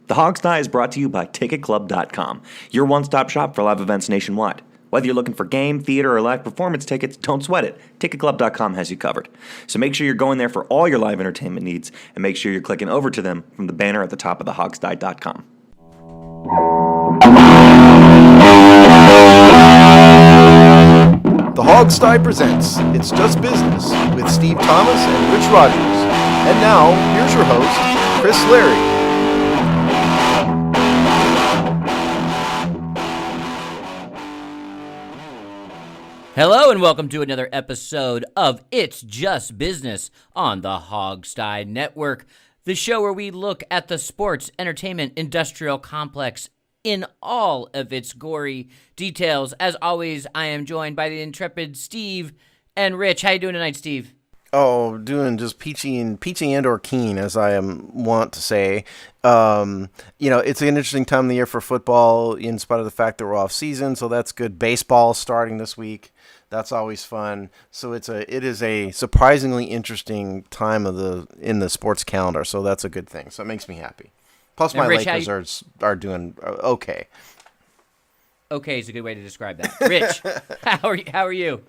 The Hogsty is brought to you by TicketClub.com, your one-stop shop for live events nationwide. Whether you're looking for game, theater, or live performance tickets, don't sweat it. TicketClub.com has you covered. So make sure you're going there for all your live entertainment needs, and make sure you're clicking over to them from the banner at the top of thehogsty.com. The Hogsty presents It's Just Business with Steve Thomas and Rich Rogers. And now, here's your host, Chris Larry. Hello and welcome to another episode of It's Just Business on the Hogsty Network, the show where we look at the sports, entertainment, industrial complex in all of its gory details. As always, I am joined by the intrepid Steve and Rich. How you doing tonight, Steve? Oh, doing just peachy and or keen, as I want to say. It's an interesting time of the year for football, in spite of the fact that we're off season, so that's good. Baseball starting this week. That's always fun. So it is a surprisingly interesting time in the sports calendar. So that's a good thing. So it makes me happy. Plus, my Rich, Lakers are doing okay. Okay is a good way to describe that. Rich, how are you?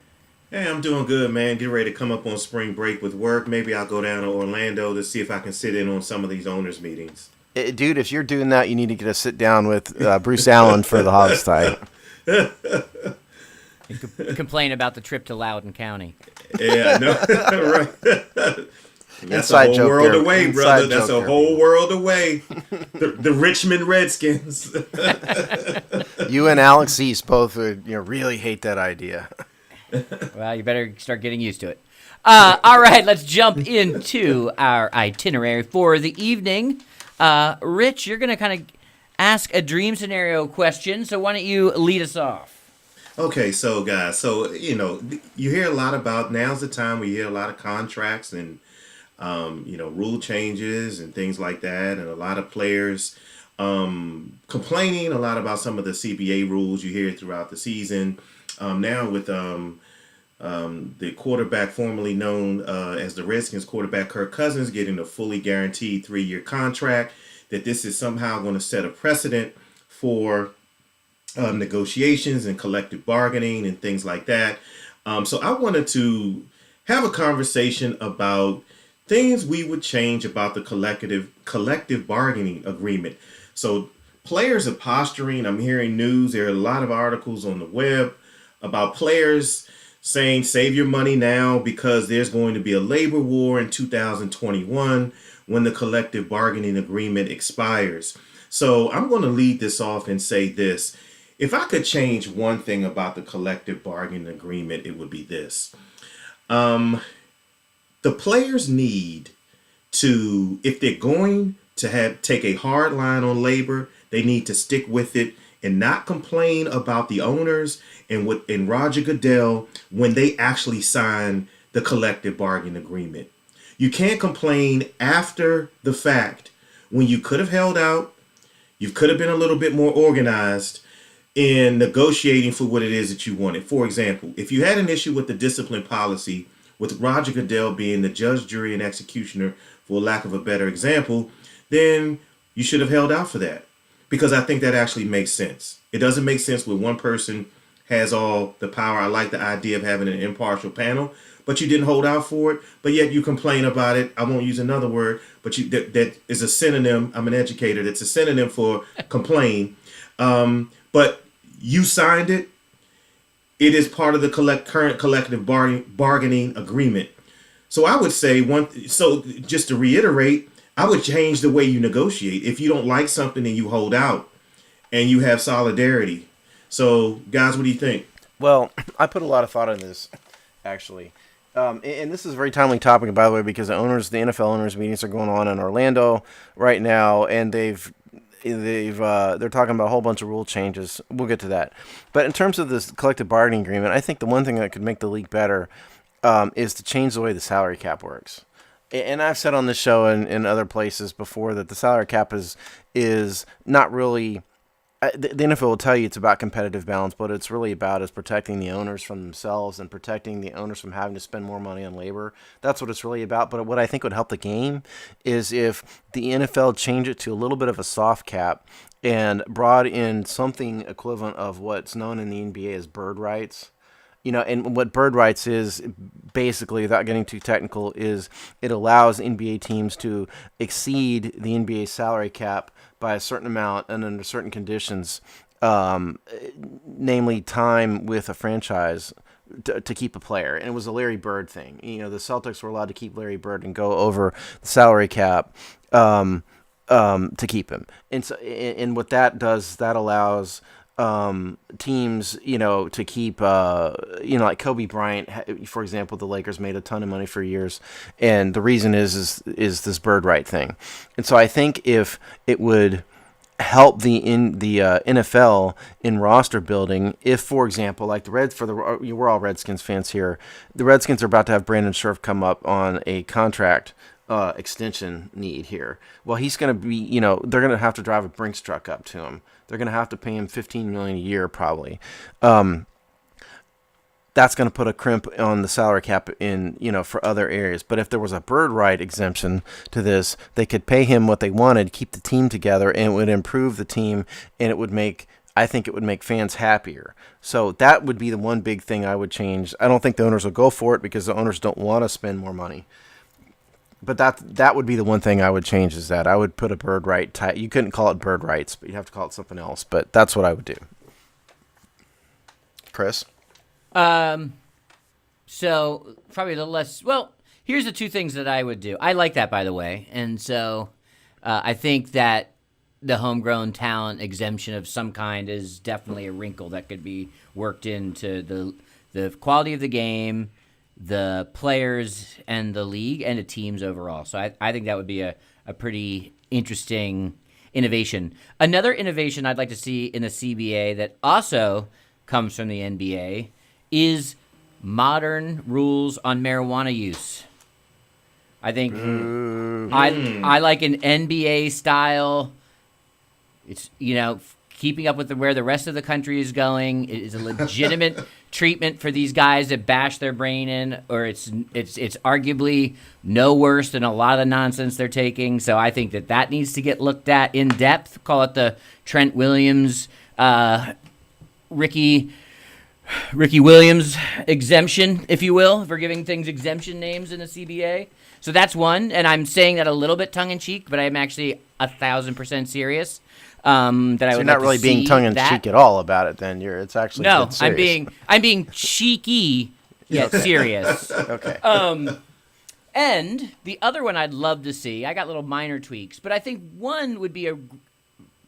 Hey, I'm doing good, man. Getting ready to come up on spring break with work. Maybe I'll go down to Orlando to see if I can sit in on some of these owners' meetings. Dude, if you're doing that, you need to get a sit down with Bruce Allen for the Hogsty. Complain about the trip to Loudoun County. Yeah, no, right. That's Inside a whole world there. away, Inside brother. That's a there. whole world away. The Richmond Redskins. You and Alex East both would really hate that idea. Well, you better start getting used to it. All right, let's jump into our itinerary for the evening. Rich, you're going to kind of ask a dream scenario question, so why don't you lead us off? Okay, so guys, you hear a lot about, now's the time we hear a lot of contracts and, rule changes and things like that, and a lot of players complaining a lot about some of the CBA rules you hear throughout the season. Now with the quarterback formerly known as the Redskins quarterback, Kirk Cousins, getting a fully guaranteed 3-year contract, that this is somehow going to set a precedent for negotiations and collective bargaining and things like that. So I wanted to have a conversation about things we would change about the collective bargaining agreement. So players are posturing. I'm hearing news. There are a lot of articles on the web about players saying save your money now because there's going to be a labor war in 2021 when the collective bargaining agreement expires. So I'm going to lead this off and say this. If I could change one thing about the collective bargaining agreement, it would be this. The players need to, if they're going to take a hard line on labor, they need to stick with it and not complain about the owners and Roger Goodell when they actually sign the collective bargaining agreement. You can't complain after the fact when you could have held out, you could have been a little bit more organized in negotiating for what it is that you wanted. For example, if you had an issue with the discipline policy, with Roger Goodell being the judge, jury, and executioner, for lack of a better example, then you should have held out for that. Because I think that actually makes sense. It doesn't make sense when one person has all the power. I like the idea of having an impartial panel, but you didn't hold out for it, but yet you complain about it. I won't use another word, but that is a synonym. I'm an educator. That's a synonym for complain. But you signed it. It is part of the current collective bargaining agreement. So I would say so just to reiterate, I would change the way you negotiate. If you don't like something and you hold out and you have solidarity. So guys, what do you think? Well, I put a lot of thought in this, actually. And this is a very timely topic, by the way, because the NFL owners meetings are going on in Orlando right now, and they're talking about a whole bunch of rule changes. We'll get to that. But in terms of this collective bargaining agreement, I think the one thing that could make the league better is to change the way the salary cap works. And I've said on this show and in other places before that the salary cap is not really the NFL will tell you it's about competitive balance, but it's really about is protecting the owners from themselves and protecting the owners from having to spend more money on labor. That's what it's really about. But what I think would help the game is if the NFL changed it to a little bit of a soft cap and brought in something equivalent of what's known in the NBA as bird rights. And what bird rights is, basically, without getting too technical, is it allows NBA teams to exceed the NBA salary cap by a certain amount and under certain conditions, namely time with a franchise to keep a player. And it was a Larry Bird thing. The Celtics were allowed to keep Larry Bird and go over the salary cap to keep him. And so, and what that does, that allows teams, to keep, like Kobe Bryant, for example, the Lakers made a ton of money for years, and the reason is this bird right thing. And so I think if it would help the NFL in roster building, if, for example, like we're all Redskins fans here, the Redskins are about to have Brandon Scherf come up on a contract extension need here. Well, he's going to be, they're going to have to drive a Brinks truck up to him. They're going to have to pay him $15 million a year, probably. That's going to put a crimp on the salary cap in, for other areas. But if there was a bird right exemption to this, they could pay him what they wanted, keep the team together, and it would improve the team, and I think it would make fans happier. So that would be the one big thing I would change. I don't think the owners will go for it because the owners don't want to spend more money. But that would be the one thing I would change, is that I would put a bird right type. You couldn't call it bird rights, but you'd have to call it something else. But that's what I would do. Chris? So probably the less, well, here's the two things that I would do. I like that, by the way. And so I think that the homegrown talent exemption of some kind is definitely a wrinkle that could be worked into the quality of the game, the players and the league and the teams overall. So I think that would be a pretty interesting innovation. Another innovation I'd like to see in the CBA that also comes from the NBA is modern rules on marijuana use. I think I like an NBA style. It's, keeping up with where the rest of the country is going. It is a legitimate treatment for these guys that bash their brain in, or it's arguably no worse than a lot of the nonsense they're taking. So I think that needs to get looked at in depth. Call it the Trent Williams, Ricky Williams exemption, if you will, for giving things exemption names in the CBA. So that's one, and I'm saying that a little bit tongue-in-cheek, but I'm actually 1,000% serious. That I would you're not like really to being see tongue-in-cheek at all about it. Then it's actually no. dead serious. I'm being cheeky yet serious. Okay. And the other one I'd love to see, I got little minor tweaks, but I think one would be a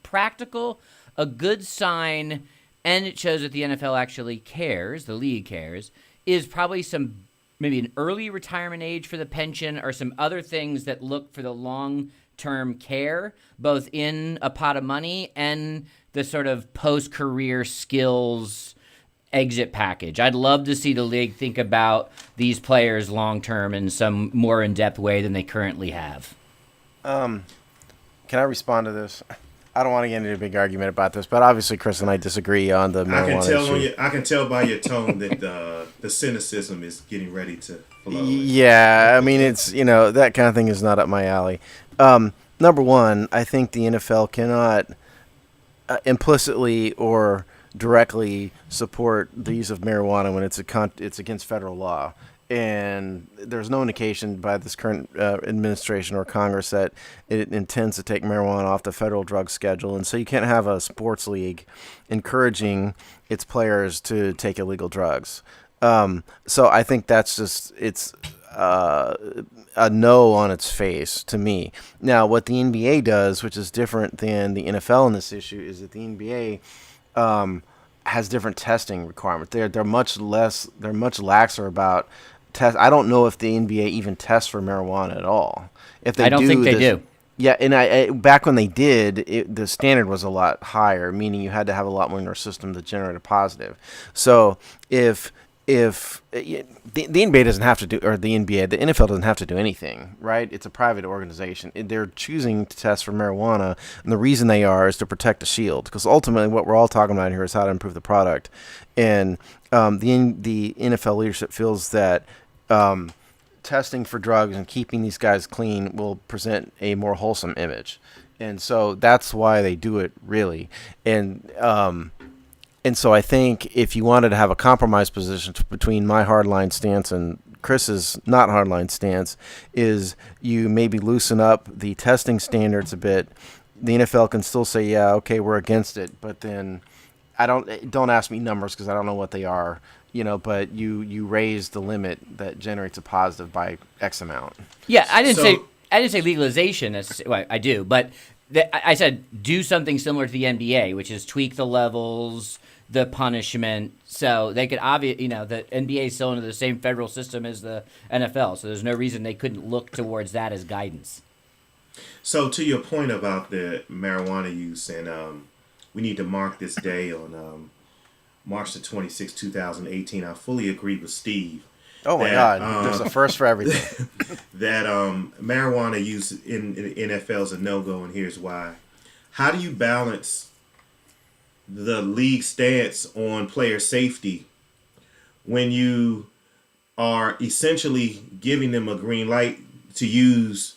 practical, a good sign, and it shows that the NFL actually cares, the league cares, is probably maybe an early retirement age for the pension or some other things that look for the long-term care, both in a pot of money and the sort of post-career skills exit package. I'd love to see the league think about these players long-term in some more in-depth way than they currently have. Can I respond to this? I don't want to get into a big argument about this, but obviously Chris and I disagree on the marijuana issue. I can tell by your tone that the cynicism is getting ready to flow. Yeah, I mean, it's, that kind of thing is not up my alley. Number one, I think the NFL cannot implicitly or directly support the use of marijuana when it's against federal law. And there's no indication by this current administration or Congress that it intends to take marijuana off the federal drug schedule. And so you can't have a sports league encouraging its players to take illegal drugs. So I think that's just, it's a no on its face to me. Now, what the NBA does, which is different than the NFL in this issue, is that the NBA has different testing requirements. They're much laxer about test. I don't know if the NBA even tests for marijuana at all. If they I don't think they do. Yeah, and I back when they did, the standard was a lot higher, meaning you had to have a lot more in your system to generate a positive. So if if the NBA doesn't have to do, or the NBA, the NFL doesn't have to do anything, right? It's a private organization. They're choosing to test for marijuana, and the reason they are is to protect the shield, because ultimately what we're all talking about here is how to improve the product. And the NFL leadership feels that testing for drugs and keeping these guys clean will present a more wholesome image. And so that's why they do it, really. And so I think if you wanted to have a compromise position between my hardline stance and Chris's not hardline stance, is you maybe loosen up the testing standards a bit. The NFL can still say, yeah, okay, we're against it, but then don't ask me numbers because I don't know what they are, but you raise the limit that generates a positive by X amount. Yeah, I didn't say legalization. Well, I do, but I said do something similar to the NBA, which is tweak the levels, the punishment, so they could the NBA is still under the same federal system as the NFL, so there's no reason they couldn't look towards that as guidance. So to your point about the marijuana use, and we need to mark this day on March the 26th, 2018. I fully agree with Steve. Oh my God, there's a first for everything. That marijuana use in the NFL is a no-go, and here's why. How do you balance the league stance on player safety when you are essentially giving them a green light to use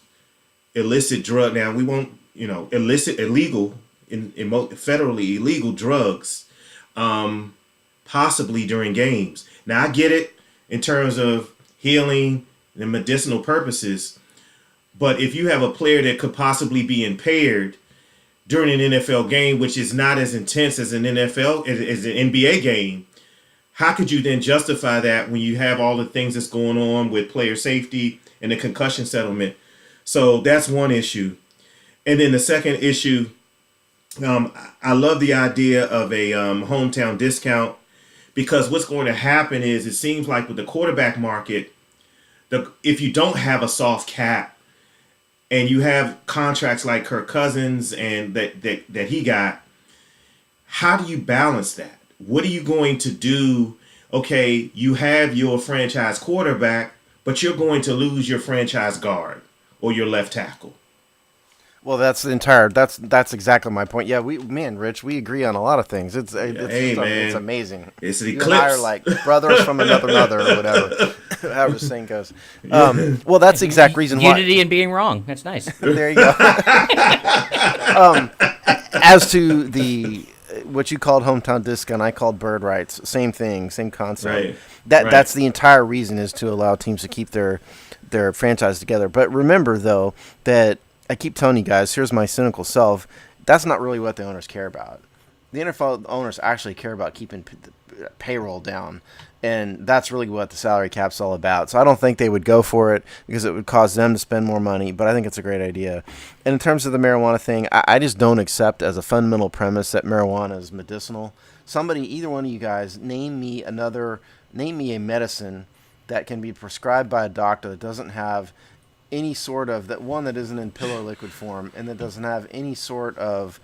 illicit drug? Now, we won't, illegal, federally illegal drugs, possibly during games. Now, I get it in terms of healing and medicinal purposes, but if you have a player that could possibly be impaired during an NFL game, which is not as intense as an NFL, as an NBA game, how could you then justify that when you have all the things that's going on with player safety and the concussion settlement? So that's one issue. And then the second issue, I love the idea of a hometown discount, because what's going to happen is it seems like with the quarterback market, if you don't have a soft cap, and you have contracts like Kirk Cousins and that he got, how do you balance that? What are you going to do? Okay, you have your franchise quarterback, but you're going to lose your franchise guard or your left tackle. Well, that's exactly my point. Yeah, Rich, we agree on a lot of things. It's amazing. It's an you eclipse. And I are like brothers from another mother or whatever. However the saying goes. Well, that's the exact reason why. Unity in being wrong. That's nice. There you go. As to what you called hometown discount, I called bird rights. Same thing, same concept. Right. That's the entire reason, is to allow teams to keep their franchise together. But remember, though, that I keep telling you guys, here's my cynical self, that's not really what the owners care about. The NFL owners actually care about keeping payroll down, and that's really what the salary cap's all about. So I don't think they would go for it because it would cause them to spend more money, but I think it's a great idea. And in terms of the marijuana thing, I just don't accept as a fundamental premise that marijuana is medicinal. Somebody, either one of you guys, name me a medicine that can be prescribed by a doctor that doesn't have any sort of, that isn't in pill or liquid form, and that doesn't have any sort of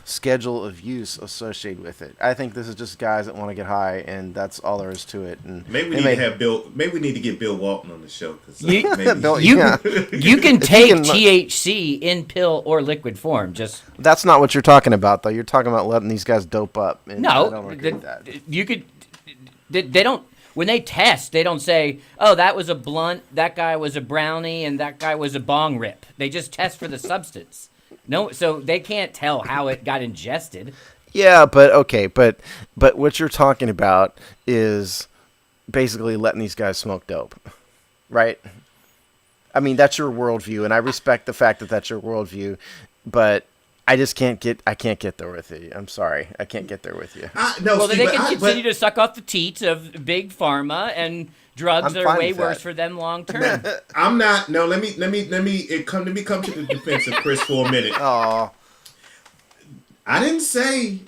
schedule of use associated with it. I think this is just guys that want to get high, and that's all there is to it. And maybe we need to get Bill Walton on the show. You can take THC in pill or liquid form. Just that's not what you're talking about, though. You're talking about letting these guys dope up. And no, I don't agree with that. You could. They don't. When they test, they don't say, "Oh, that was a blunt, that guy was a brownie, and that guy was a bong rip." They just test for the substance. No, so they can't tell how it got ingested. Yeah, but what you're talking about is basically letting these guys smoke dope, right? I mean, that's your worldview, and I respect the fact that that's your worldview, but I can't get there with you. I'm sorry. I can't get there with you. Then they can continue to suck off the teats of big pharma and drugs that are way worse for them long term. I'm not. No, let me come to the defense of Chris for a minute. Oh, I didn't say.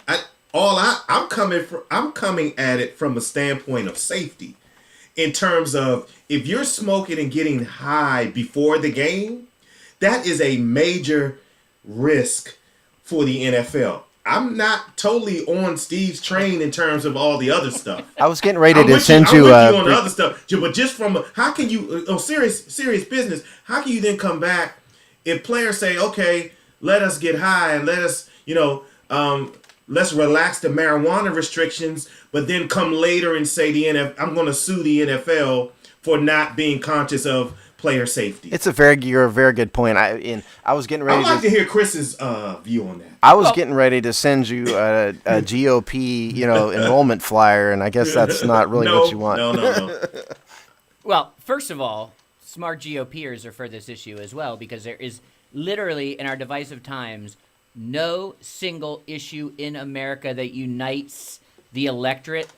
I'm coming at it from a standpoint of safety, in terms of if you're smoking and getting high before the game, that is a major risk for the NFL. I'm not totally on Steve's train in terms of all the other stuff. I was getting ready I'm to with send you, you. I'm with you on the other stuff, but just from how can you serious business? How can you then come back if players say, okay, let us get high and let us let's relax the marijuana restrictions, but then come later and say I'm going to sue the NFL for not being conscious of player safety. You're a very good point. I was getting ready. I'd like to hear Chris's view on that. I was getting ready to send you a GOP, enrollment flyer, and I guess that's not really what you want. No. Well, first of all, smart GOPers are for this issue as well, because there is literally, in our divisive times, no single issue in America that unites the electorate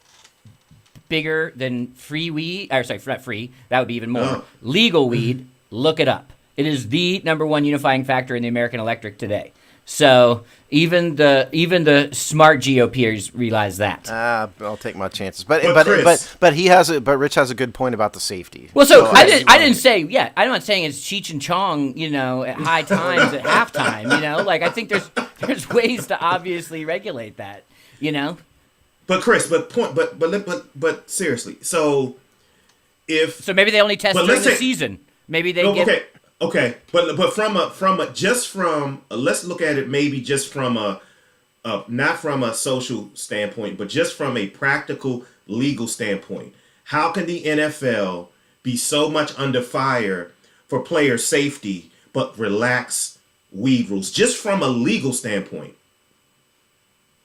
bigger than free weed. Or sorry, not free. That would be even more. Legal weed. Look it up. It is the number one unifying factor in the American electorate today. So even the smart GOPers realize that. I'll take my chances. But Rich has a good point about the safety. Well, so I didn't say, yeah, I'm not saying it's Cheech and Chong, at high times at halftime, like I think there's ways to obviously regulate that, But Chris, but seriously, so maybe they only test during the season. Maybe they get okay, but from let's look at it maybe just from a not from a social standpoint, but just from a practical legal standpoint. How can the NFL be so much under fire for player safety but relax weed rules just from a legal standpoint?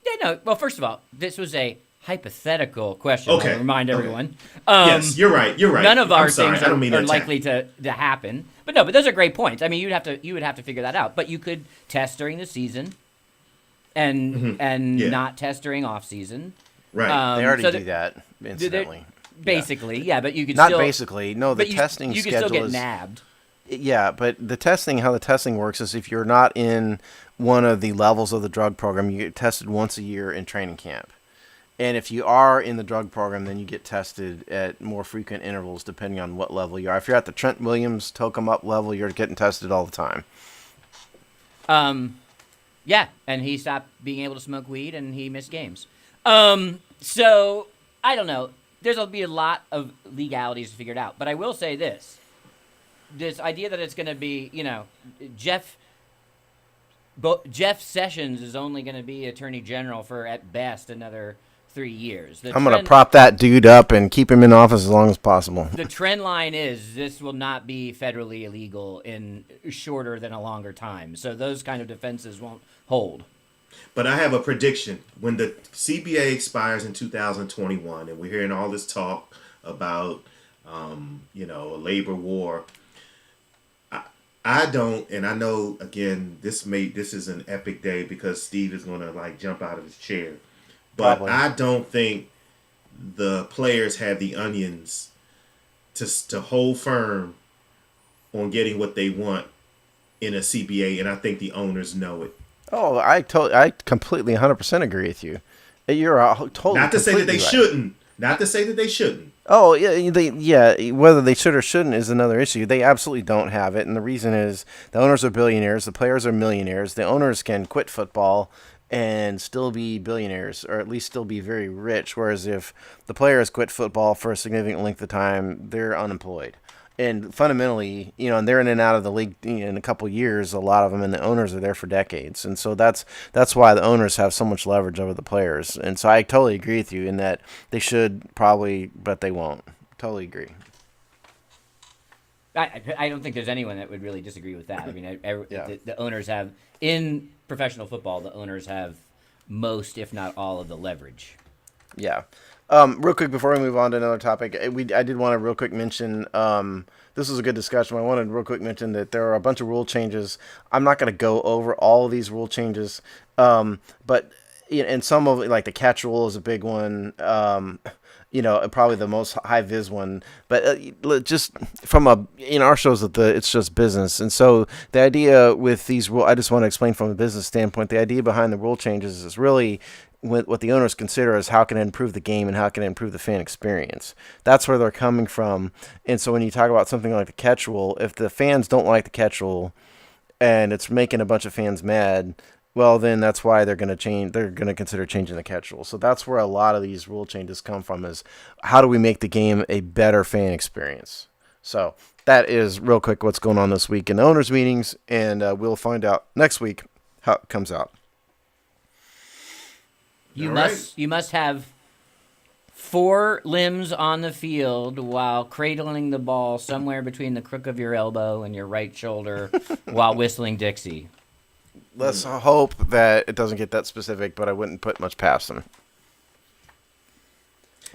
Yeah, no. Well, first of all, this was a hypothetical question. Okay. I'll remind everyone. Yes, you're right. None of our things are likely to happen. But those are great points. I mean, you would have to figure that out. But you could test during the season, and not test during off season. Right. They already do that incidentally. Basically, yeah. But you could not still, basically. No, the testing you schedule could still get is nabbed. Yeah, but how the testing works is if you're not in one of the levels of the drug program, you get tested once a year in training camp. And if you are in the drug program, then you get tested at more frequent intervals depending on what level you are. If you're at the Trent Williams toke 'em up level, you're getting tested all the time. Yeah, and he stopped being able to smoke weed and he missed games. So I don't know. There'll be a lot of legalities to figure it out. But I will say this idea that it's going to be, Jeff Sessions is only going to be Attorney General for, at best, another 3 years. I'm going to prop that dude up and keep him in office as long as possible. The trend line is this will not be federally illegal in shorter than a longer time. So those kind of defenses won't hold. But I have a prediction. When the CBA expires in 2021, and we're hearing all this talk about, a labor war, I don't, and I know, again, this is an epic day because Steve is going to, jump out of his chair. But Probably. I don't think the players have the onions to hold firm on getting what they want in a CBA, and I think the owners know it. Oh, I completely 100% agree with you. You're totally Not to say that they right. shouldn't. Not to say that they shouldn't. Oh, yeah, whether they should or shouldn't is another issue. They absolutely don't have it, and the reason is the owners are billionaires, the players are millionaires. The owners can quit football and still be billionaires, or at least still be very rich, whereas if the players quit football for a significant length of time, they're unemployed. And fundamentally, and they're in and out of the league in a couple of years, a lot of them, and the owners are there for decades. And so that's why the owners have so much leverage over the players. And so I totally agree with you in that they should probably, but they won't. Totally agree. I don't think there's anyone that would really disagree with that. I mean, the owners have, in professional football, the owners have most, if not all, of the leverage. Yeah. Real quick, before we move on to another topic, I did want to real quick mention, this was a good discussion. I wanted to real quick mention that there are a bunch of rule changes. I'm not going to go over all of these rule changes, but and some of it, like the catch rule is a big one, probably the most high-vis one. But just from in our shows, it's just business. And so the idea with these rules, I just want to explain from a business standpoint, the idea behind the rule changes is really what the owners consider is how can it improve the game and how can it improve the fan experience. That's where they're coming from. And so when you talk about something like the catch rule, if the fans don't like the catch rule and it's making a bunch of fans mad, well, then that's why they're going to change. They're going to consider changing the catch rule. So that's where a lot of these rule changes come from, is how do we make the game a better fan experience? So that is real quick what's going on this week in the owners' meetings, and we'll find out next week how it comes out. You All must right. you must have 4 limbs on the field while cradling the ball somewhere between the crook of your elbow and your right shoulder while whistling Dixie. Let's hope that it doesn't get that specific, but I wouldn't put much past them.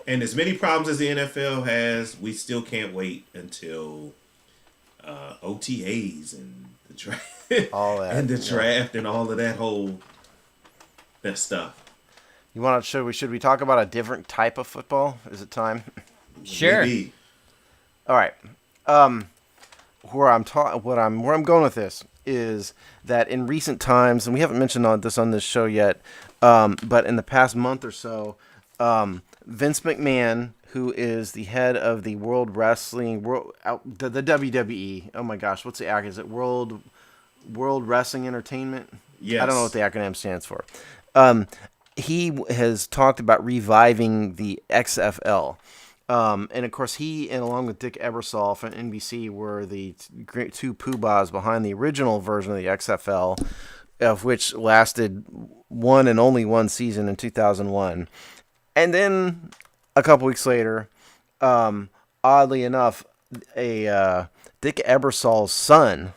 And as many problems as the NFL has, we still can't wait until OTAs and the draft, All that, and the yeah. draft, and all of that stuff. You want to? Should we talk about a different type of football? Is it time? Sure. Maybe. All right. Where I'm going with this is that in recent times, and we haven't mentioned this on this show yet, but in the past month or so, Vince McMahon, who is the head of the World Wrestling, the WWE. Oh my gosh, what's the acronym? Is it World Wrestling Entertainment? Yes. I don't know what the acronym stands for. He has talked about reviving the XFL. And of course, he and along with Dick Ebersol from NBC were the great two poobahs behind the original version of the XFL, of which lasted one and only one season in 2001. And then a couple weeks later, oddly enough, Dick Ebersol's son,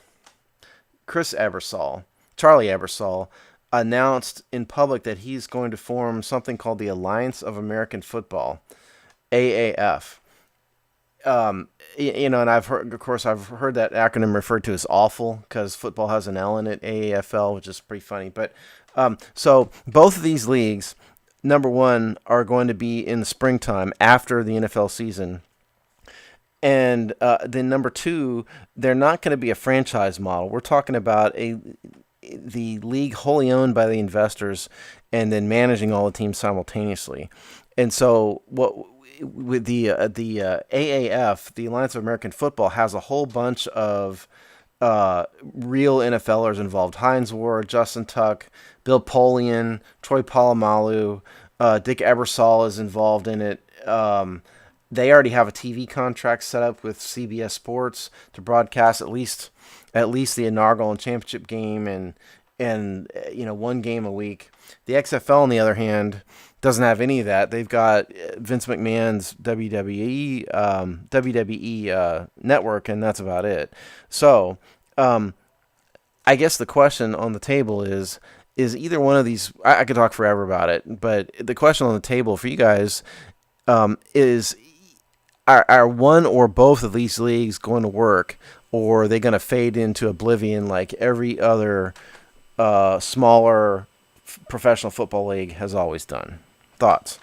Charlie Ebersol, announced in public that he's going to form something called the Alliance of American Football, AAF. And I've heard that acronym referred to as awful because football has an L in it, AAFL, which is pretty funny. But so both of these leagues, number one, are going to be in the springtime after the NFL season. And then number two, they're not going to be a franchise model. We're talking about the league wholly owned by the investors and then managing all the teams simultaneously. And so what with the AAF, the Alliance of American Football, has a whole bunch of real NFLers involved. Hines Ward, Justin Tuck, Bill Polian, Troy Polamalu, Dick Ebersol is involved in it. They already have a TV contract set up with CBS Sports to broadcast at least the inaugural and championship game and one game a week. The XFL, on the other hand, doesn't have any of that. They've got Vince McMahon's WWE network, and that's about it. So, I guess the question on the table is either one of these. I could talk forever about it, but the question on the table for you guys is: Are one or both of these leagues going to work, or are they going to fade into oblivion like every other smaller professional football league has always done? Thoughts?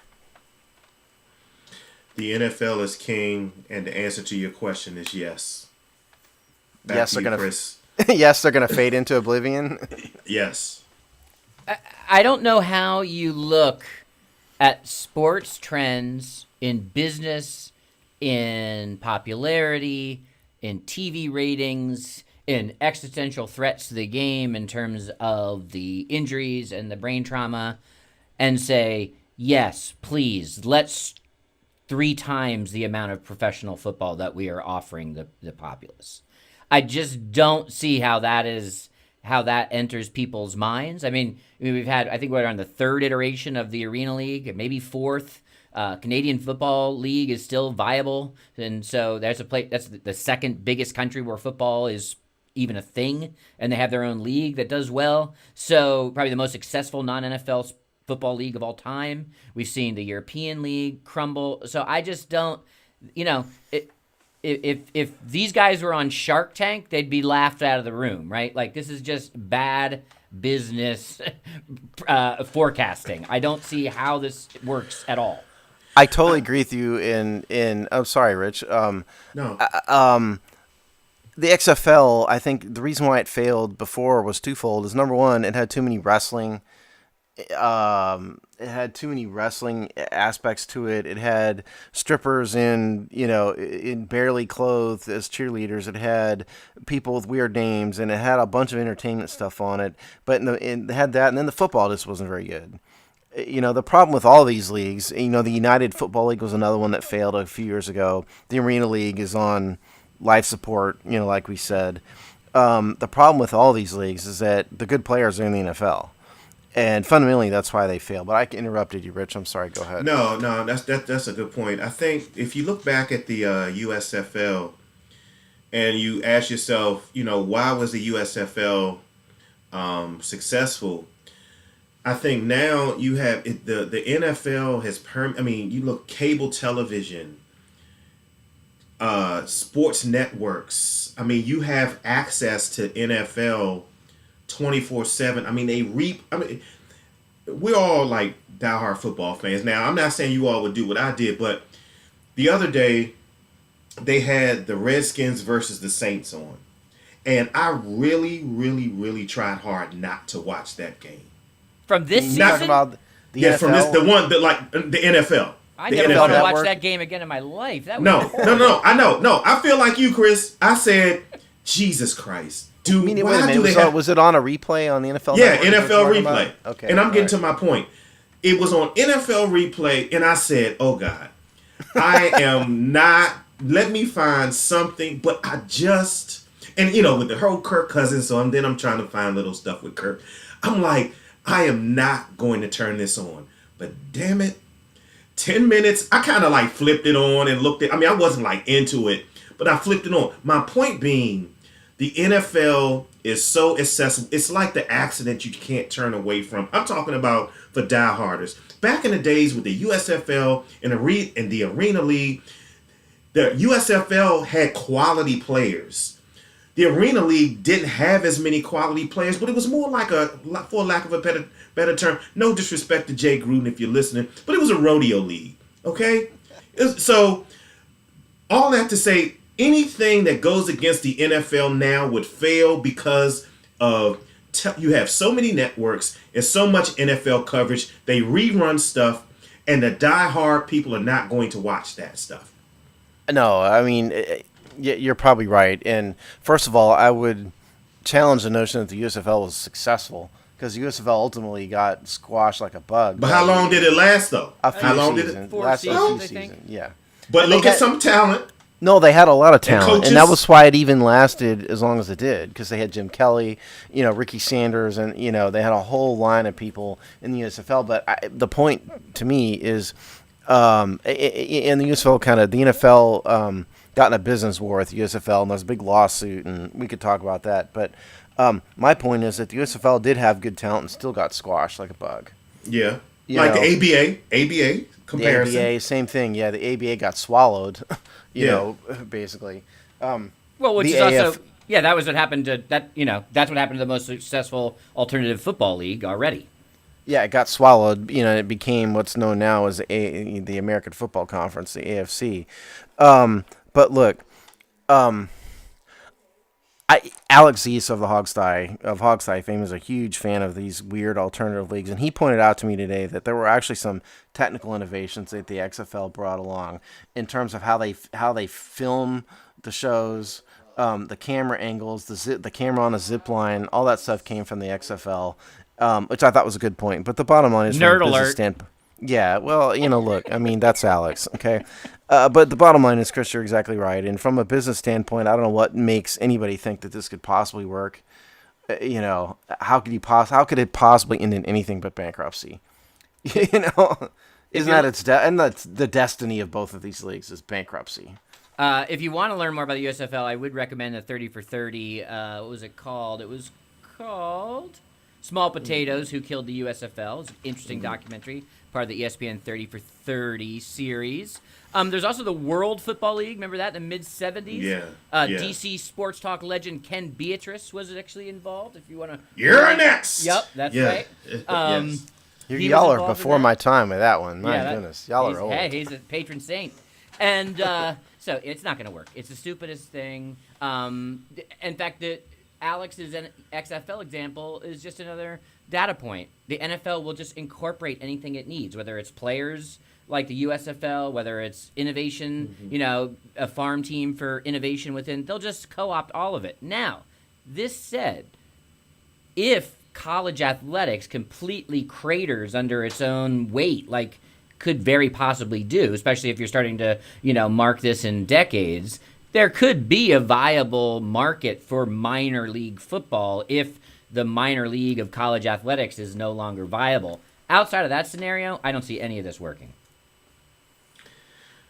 The NFL is king, and the answer to your question is yes. Back Yes, to they're you, gonna. Chris. Yes, they're going to fade into oblivion. Yes. I don't know how you look at sports trends in business, in popularity, in TV ratings, in existential threats to the game in terms of the injuries and the brain trauma, and say, yes, please, let's 3 times the amount of professional football that we are offering the populace. I just don't see how that enters people's minds. I mean, we've had, I think we're on the 3rd iteration of the Arena League, maybe 4th. Canadian Football League is still viable, and so that's the second biggest country where football is even a thing, and they have their own league that does well. So probably the most successful non-NFL football league of all time. We've seen the European League crumble. So I just don't, if these guys were on Shark Tank, they'd be laughed out of the room, right? Like, this is just bad business forecasting. I don't see how this works at all. I totally agree with you. I'm sorry, Rich. No. The XFL, I think the reason why it failed before was twofold. Is number one, it had too many wrestling It had too many wrestling aspects to it. It had strippers in barely clothed as cheerleaders. It had people with weird names, and it had a bunch of entertainment stuff on it. But it had that, and then the football just wasn't very good. The problem with all these leagues, the United Football League was another one that failed a few years ago. The Arena League is on life support, like we said. The problem with all these leagues is that the good players are in the NFL. And fundamentally, that's why they fail. But I interrupted you, Rich. I'm sorry. Go ahead. No, that's a good point. I think if you look back at the USFL and you ask yourself, why was the USFL successful? I think now you have the NFL has you look cable television, sports networks. You have access to NFL 24/7. We're all like diehard football fans. Now, I'm not saying you all would do what I did, but the other day they had the Redskins versus the Saints on, and I really, really, really tried hard not to watch that game. From this season? Talking about the NFL? From the NFL. I the never NFL want to watch Network? that game again in my life. That was No. horrible. I know. No, I feel like you, Chris. I said, Jesus Christ. Dude, Wait a why minute. do they have... Was it on a replay on the NFL? Yeah, Network NFL you're talking replay. about? Okay. And I'm getting all to my point. It was on NFL replay, and I said, oh, God, I am not... Let me find something, but I just... And, with the whole Kirk Cousins, so then I'm trying to find little stuff with Kirk. I'm like, I am not going to turn this on. But damn it, 10 minutes, I kind of like flipped it on and looked at... I wasn't like into it, but I flipped it on. My point being... The NFL is so accessible. It's like the accident you can't turn away from. I'm talking about for dieharders. Back in the days with the USFL and the Arena League, the USFL had quality players. The Arena League didn't have as many quality players, but it was more like for lack of a better term, no disrespect to Jay Gruden if you're listening, but it was a rodeo league, okay? So all that to say, anything that goes against the NFL now would fail because of you have so many networks and so much NFL coverage. They rerun stuff, and the diehard people are not going to watch that stuff. No, you're probably right. And first of all, I would challenge the notion that the USFL was successful because the USFL ultimately got squashed like a bug. But how long did it last, though? How long did it? 4 seasons, I think. Yeah. But look at some talent. No, they had a lot of talent, and that coaches. was why it even lasted as long as it did, because they had Jim Kelly, Ricky Sanders, and they had a whole line of people in the USFL. But the point to me is, in the USFL the NFL got in a business war with the USFL, and there was a big lawsuit, and we could talk about that. But my point is that the USFL did have good talent and still got squashed like a bug. Yeah, like the ABA comparison. The ABA, same thing. Yeah, the ABA got swallowed. Basically. Well, which the is also AF that was what happened to that. That's what happened to the most successful alternative football league already. Yeah, it got swallowed. It became what's known now as the American Football Conference, the AFC. But look, Alex Zeese of Hogsty fame is a huge fan of these weird alternative leagues, and he pointed out to me today that there were actually some technical innovations that the XFL brought along in terms of how they film the shows, the camera angles, the camera on a zip line, all that stuff came from the XFL, which I thought was a good point. But the bottom line is, Nerd from a business alert. standpoint, yeah, well, look, that's Alex, okay? But the bottom line is, Chris, you're exactly right. And from a business standpoint, I don't know what makes anybody think that this could possibly work. How could it possibly end in anything but bankruptcy? Isn't that and that's the destiny of both of these leagues is bankruptcy. If you want to learn more about the USFL, I would recommend the 30 for 30. What was it called? It was called Small Potatoes, Who Killed the USFL. It's an interesting documentary, part of the ESPN 30 for 30 series. There's also the World Football League. Remember that in the mid-'70s? Yeah. DC Sports Talk legend Ken Beatrice was actually involved. If you want to, You're next. Yep, that's right. Yes. He Y'all was are involved in before that. my time with that one. My goodness, y'all are old. Hey, he's a patron saint, and so it's not going to work. It's the stupidest thing. In fact, Alex's XFL example is just another data point. The NFL will just incorporate anything it needs, whether it's players like the USFL, whether it's innovation, a farm team for innovation within. They'll just co-opt all of it. Now, this said, if college athletics completely craters under its own weight, like could very possibly do, especially if you're starting to, mark this in decades, there could be a viable market for minor league football if the minor league of college athletics is no longer viable. Outside of that scenario, I don't see any of this working.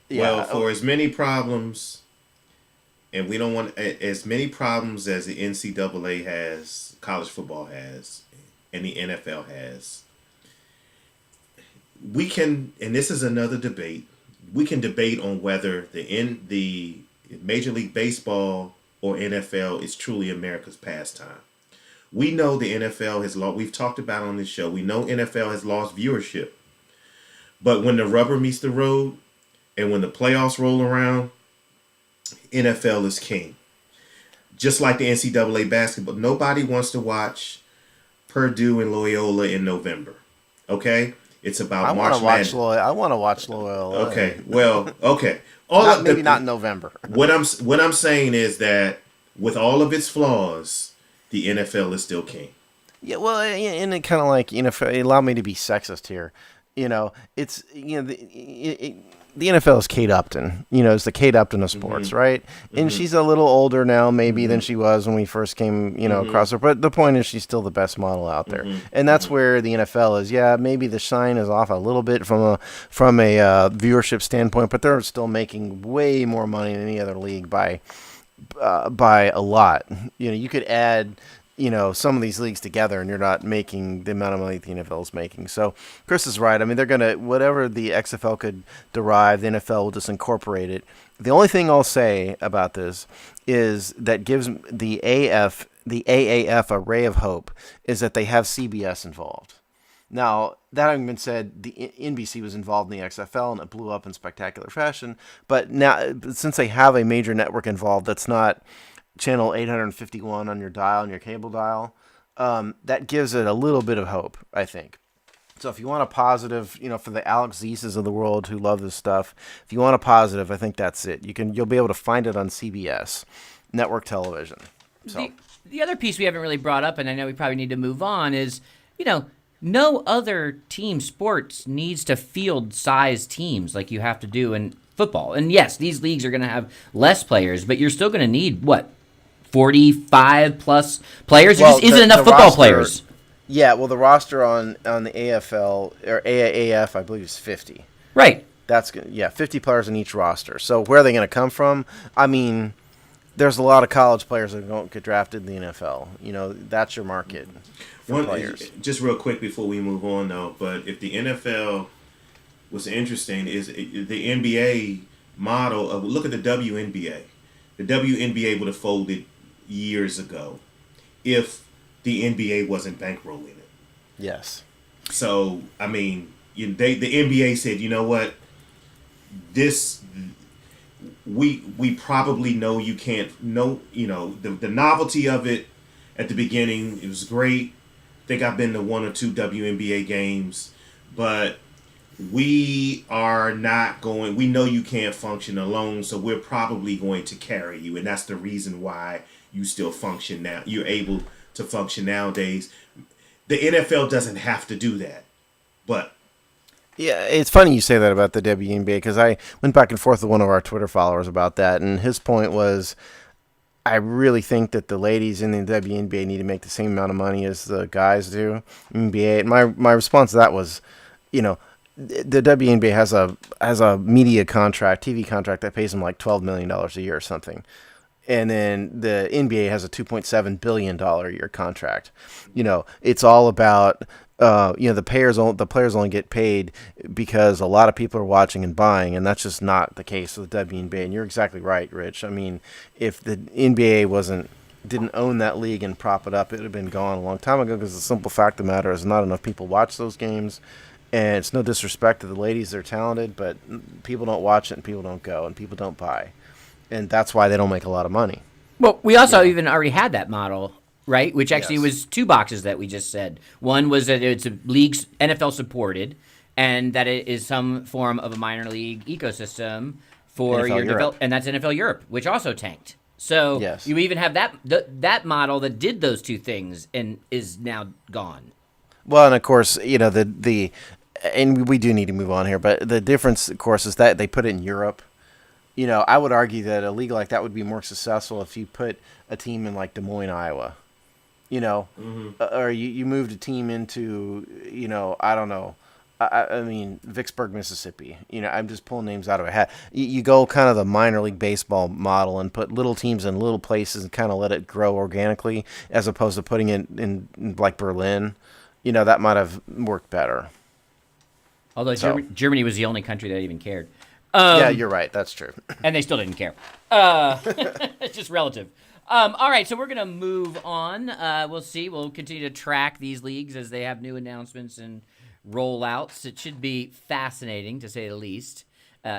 Well, for as many problems, and we don't want as many problems as the NCAA has, college football has, and the NFL has, we can, and this is another debate, we can debate on whether the Major League Baseball or NFL is truly America's pastime. We know the NFL has lost, we've talked about on this show, we know NFL has lost viewership. But when the rubber meets the road and when the playoffs roll around, NFL is king. Just like the NCAA basketball. Nobody wants to watch Purdue and Loyola in November. Okay? It's about March Madness. I want to watch Loyola. Okay. Well, okay. Maybe not in November. What I'm saying is that with all of its flaws, the NFL is still king. Yeah, well, and it kind of like, allow me to be sexist here. It's, the NFL is Kate Upton, it's the Kate Upton of sports, right? And she's a little older now maybe than she was when we first came, across her. But the point is she's still the best model out there. And that's where the NFL is. Yeah, maybe the shine is off a little bit from a viewership standpoint, but they're still making way more money than any other league by a lot. You could add some of these leagues together and you're not making the amount of money the NFL is making. So Chris is right. I mean, they're going to, whatever the XFL could derive, the NFL will just incorporate it. The only thing I'll say about this is that gives the AAF a ray of hope is that they have CBS involved. Now, that having been said, the NBC was involved in the XFL and it blew up in spectacular fashion. But now, since they have a major network involved that's not channel 851 on your dial, on your cable dial, that gives it a little bit of hope, I think. So if you want a positive, for the Alex Zeeses of the world who love this stuff, if you want a positive, I think that's it. You'll be able to find it on CBS, network television. So the other piece we haven't really brought up, and I know we probably need to move on, is, no other team sports needs to field size teams like you have to do in football. And yes, these leagues are going to have less players, but you're still going to need, 45 plus players? There just isn't enough football players. Yeah, well, the roster on the AFL or AAF, I believe, is 50. Right. That's good. Yeah, 50 players in each roster. So where are they going to come from? I mean, there's a lot of college players that don't get drafted in the NFL. That's your market for players. Just real quick before we move on, though, but if the NFL was interesting, is the NBA model of, look at the WNBA. The WNBA would have folded years ago if the NBA wasn't bankrolling it. Yes. So, I mean, the NBA said, you know what, this, we probably know you can't, the novelty of it at the beginning, it was great. I think I've been to one or two WNBA games, but we are not going, we know you can't function alone, so we're probably going to carry you. And that's the reason why you still function now. You're able to function nowadays. The NFL doesn't have to do that. But yeah, it's funny you say that about the WNBA because I went back and forth with one of our Twitter followers about that. And his point was, I really think that the ladies in the WNBA need to make the same amount of money as the guys do in NBA. And my response to that was, the WNBA has a media contract, TV contract that pays them like $12 million a year or something. And then the NBA has a $2.7 billion a year contract. It's all about, the players only get paid because a lot of people are watching and buying, and that's just not the case with the WNBA. And you're exactly right, Rich. I mean, if the NBA didn't own that league and prop it up, it would have been gone a long time ago because the simple fact of the matter is not enough people watch those games. And it's no disrespect to the ladies. They're talented, but people don't watch it and people don't go and people don't buy. And that's why they don't make a lot of money. Well, we also even already had that model right? Which actually Yes. was two boxes that we just said. One was that it's a league's NFL supported, and that it is some form of a minor league ecosystem for NFL your Europe. and that's NFL Europe, which also tanked. So Yes. you even have that model that did those two things and is now gone. Well, and of course, and we do need to move on here, but the difference, of course, is that they put it in Europe. I would argue that a league like that would be more successful if you put a team in like Des Moines, Iowa. Or you moved a team into, I don't know. I mean, Vicksburg, Mississippi. I'm just pulling names out of a hat. You go kind of the minor league baseball model and put little teams in little places and kind of let it grow organically, as opposed to putting it in like Berlin. That might have worked better. Although Germany was the only country that even cared. Yeah, you're right. That's true. And they still didn't care. It's just relative. All right, so we're going to move on. We'll see. We'll continue to track these leagues as they have new announcements and rollouts. It should be fascinating, to say the least,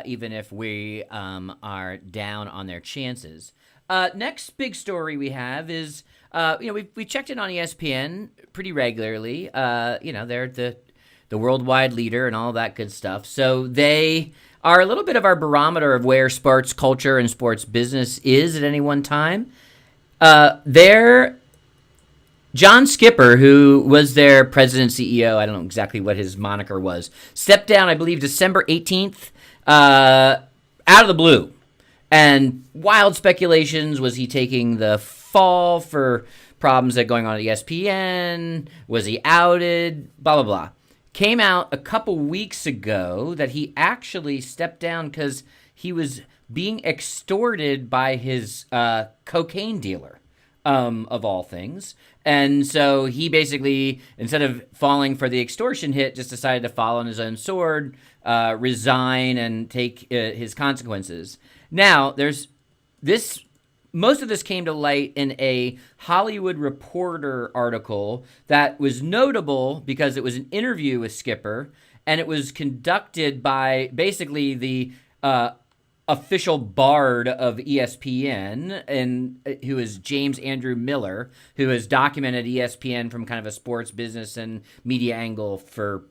even if we are down on their chances. Next big story we have is, we checked in on ESPN pretty regularly. They're the worldwide leader and all that good stuff. So they are a little bit of our barometer of where sports culture and sports business is at any one time. John Skipper, who was their president CEO, I don't know exactly what his moniker was, stepped down, I believe, December 18th, out of the blue. And wild speculations, was he taking the fall for problems that are going on at ESPN? Was he outed? Blah, blah, blah. Came out a couple weeks ago that he actually stepped down because he was being extorted by his cocaine dealer, of all things. And so he basically, instead of falling for the extortion hit, just decided to fall on his own sword, resign, and take his consequences. Now, most of this came to light in a Hollywood Reporter article that was notable because it was an interview with Skipper, and it was conducted by basically the official bard of ESPN, and who is James Andrew Miller, who has documented ESPN from kind of a sports business and media angle for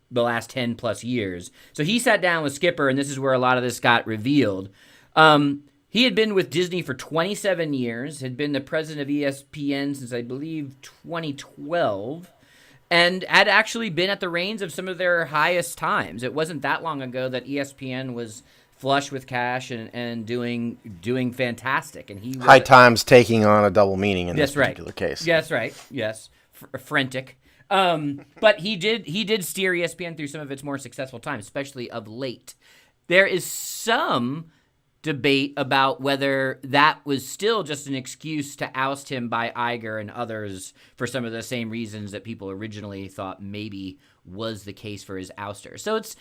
the last 10 plus years. So he sat down with Skipper, and this is where a lot of this got revealed. He had been with Disney for 27 years, had been the president of ESPN since, I believe, 2012, and had actually been at the reins of some of their highest times. It wasn't that long ago that ESPN was flush with cash and doing fantastic. And he was, high times taking on a double meaning in this particular case. That's right. Yes, frantic. But he did steer ESPN through some of its more successful times, especially of late. There is some debate about whether that was still just an excuse to oust him by Iger and others for some of the same reasons that people originally thought maybe was the case for his ouster. So it's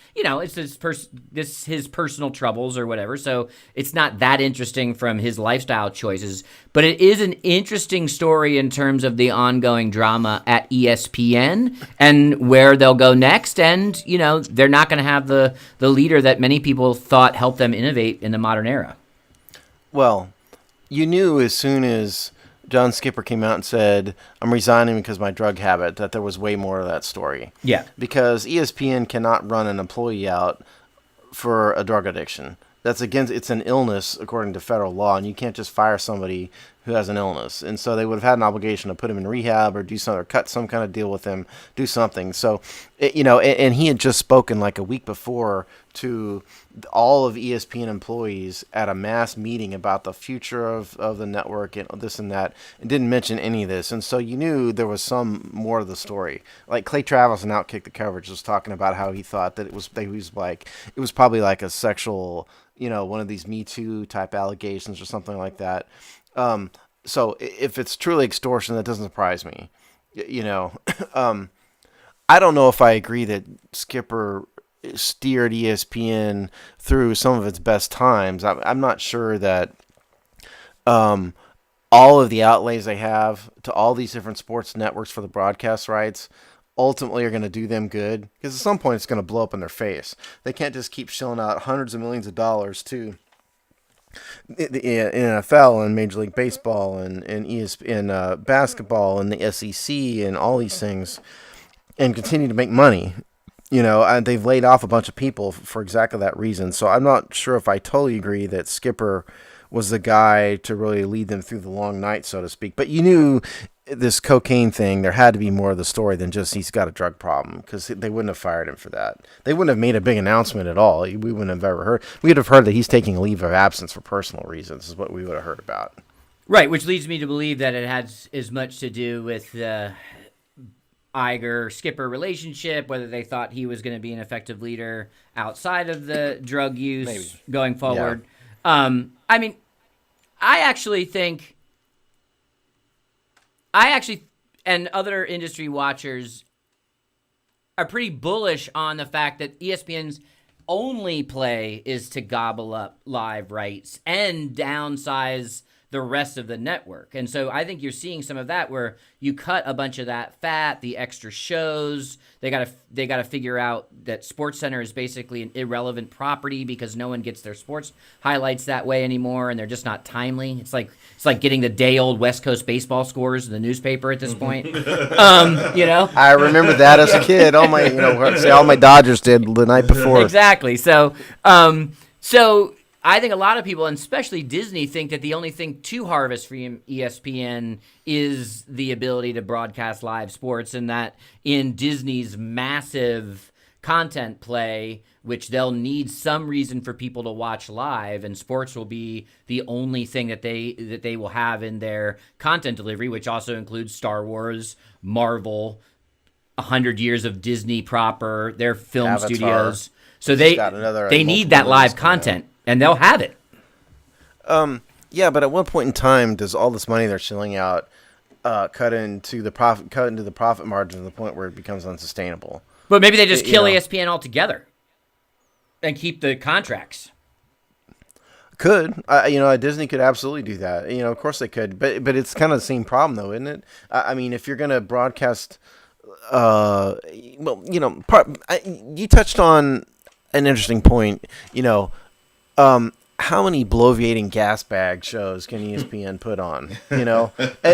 his personal troubles or whatever. So it's not that interesting from his lifestyle choices, but it is an interesting story in terms of the ongoing drama at ESPN and where they'll go next. And, they're not going to have the leader that many people thought helped them innovate in the modern era. Well, you knew as soon as John Skipper came out and said, I'm resigning because of my drug habit, that there was way more of that story. Yeah. Because ESPN cannot run an employee out for a drug addiction. It's an illness according to federal law, and you can't just fire somebody who has an illness. And so they would have had an obligation to put him in rehab or do something, or cut some kind of deal with him, do something. So, and he had just spoken like a week before to all of ESPN employees at a mass meeting about the future of the network and this and that, and didn't mention any of this. And so you knew there was some more of the story. Like Clay Travis in Outkick the Coverage was talking about how he thought that it was probably like a sexual, one of these Me Too type allegations or something like that. So if it's truly extortion, that doesn't surprise me. I don't know if I agree that Skipper steered ESPN through some of its best times. I'm not sure that all of the outlays they have to all these different sports networks for the broadcast rights ultimately are going to do them good, because at some point it's going to blow up in their face. They can't just keep shelling out hundreds of millions of dollars to the NFL and Major League Baseball and ESPN basketball and the SEC and all these things, and continue to make money. And they've laid off a bunch of people for exactly that reason. So I'm not sure if I totally agree that Skipper was the guy to really lead them through the long night, so to speak. But you knew this cocaine thing, there had to be more of the story than just he's got a drug problem, because they wouldn't have fired him for that. They wouldn't have made a big announcement at all. We wouldn't have ever heard. We would have heard that he's taking a leave of absence for personal reasons is what we would have heard about. Right, which leads me to believe that it has as much to do with the Iger-Skipper relationship, whether they thought he was going to be an effective leader outside of the drug use going forward. Yeah. I mean, I actually, and other industry watchers are pretty bullish on the fact that ESPN's only play is to gobble up live rights and downsize the rest of the network. And so I think you're seeing some of that where you cut a bunch of that fat, the extra shows. They got to figure out that SportsCenter is basically an irrelevant property because no one gets their sports highlights that way anymore, and they're just not timely. It's like getting the day-old West Coast baseball scores in the newspaper at this point. I remember that as a kid. All my Dodgers did the night before. Exactly. So I think a lot of people, and especially Disney, think that the only thing to harvest from ESPN is the ability to broadcast live sports, and that in Disney's massive content play, which they'll need some reason for people to watch live, and sports will be the only thing that they will have in their content delivery, which also includes Star Wars, Marvel, 100 years of Disney proper, their film Avatar. Studios. So they need that live content. And they'll have it. Yeah, but at what point in time does all this money they're shilling out cut into the profit margin to the point where it becomes unsustainable? But maybe they just kill ESPN altogether and keep the contracts. Could Disney could absolutely do that. Of course they could. But it's kind of the same problem, though, isn't it? I mean, if you're going to broadcast, you touched on an interesting point. How many Bloviating Gasbag shows can ESPN put on? And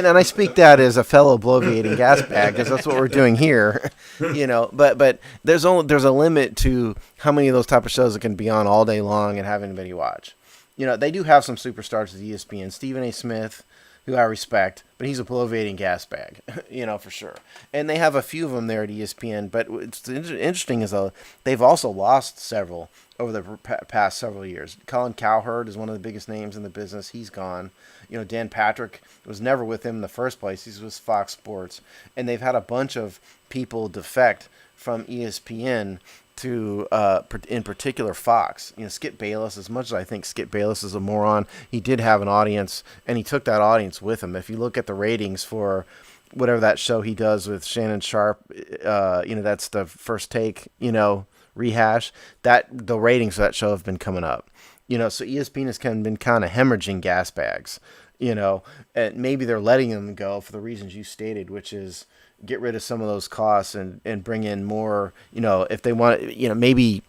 I speak that as a fellow Bloviating Gasbag, because that's what we're doing here. But there's a limit to how many of those type of shows that can be on all day long and have anybody watch. They do have some superstars at ESPN. Stephen A. Smith, who I respect, but he's a Bloviating Gasbag, for sure. And they have a few of them there at ESPN. But what's interesting is they've also lost several over the past several years. Colin Cowherd is one of the biggest names in the business. He's gone. Dan Patrick was never with him in the first place. He's with Fox Sports. And they've had a bunch of people defect from ESPN to, in particular, Fox. Skip Bayless, as much as I think Skip Bayless is a moron, he did have an audience, and he took that audience with him. If you look at the ratings for whatever that show he does with Shannon Sharp, that's the First Take, rehash, that the ratings for that show have been coming up. So ESPN has been kind of hemorrhaging gas bags, and maybe they're letting them go for the reasons you stated, which is get rid of some of those costs and bring in more, if they want, maybe,